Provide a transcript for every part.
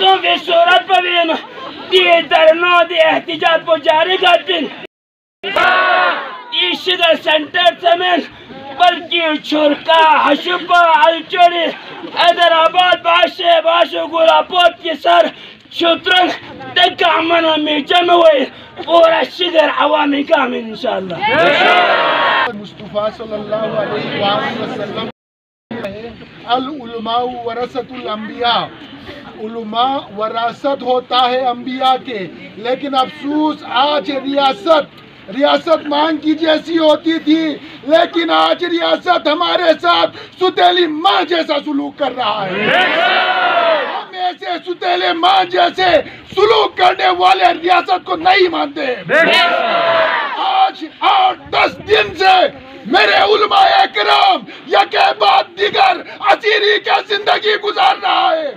Son ve surat pavino di darno di ehtijaj po jari gatin ishidar center samen balki churka hashpa alchori Hyderabad bashe gulapot ke sar شطرنج دقة عمنا مجموعي ورشدر عوامي كامل إن شاء الله. مصطفیٰ صلی اللہ علیہ وآلہ وسلم العلماء ورثۃ الانبیاء، علماء وراثت ہوتا ہے انبیاء کے، لیکن افسوس آج ریاست مانگ کی جیسی ہوتی تھی، لیکن آج ریاست ہمارے ساتھ ستیلی ماں جیسا سلوک کر رہا ہے۔ ہم ایسے ستیلے ماں جیسے سلوک کرنے والے ریاست کو نہیں مانتے۔ آج 8-10 دن سے میرے علماء اکرام یکے بعد دیگر اسیری کا زندگی گزار رہا ہے۔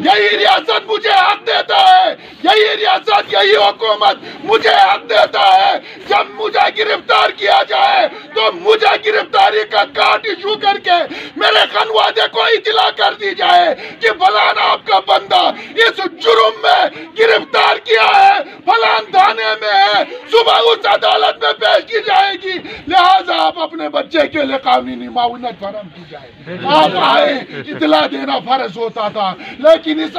یہی ریاست مجھے حق دیتا ہے، یہی ریاست، یہی حکومت مجھے حق دیتا ہے جب مجھے گرفتار کیا جائے تو مجھے گرفتاری کا کارڈ ایشو کر کے میرے خانوادے کو اطلاع کر دی جائے کہ فلان آپ کا بندہ اس جرم میں گرفتار کیا ہے، فلان تھانے میں ہے، صبح اس عدالت میں پیش کی جائے گی، لہذا آپ اپنے بچے کے لئے قانونی معاونت فراہم کی جائے۔ آپ آئے، اطلاع دینا فرض ہوتا تھا، لیکن اس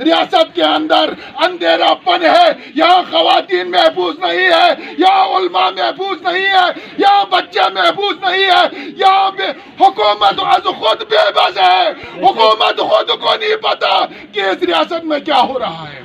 ریاست کے اندر اندھیرا پن ہے، یہاں خواتین محفوظ نہیں ہے، یہاں علماء محفوظ نہیں ہے، یہاں بچے محفوظ نہیں ہے، یہاں پہ حکومت از خود بے بس ہے، حکومت خود کو نہیں پتا کہ اس ریاست میں کیا ہو رہا ہے۔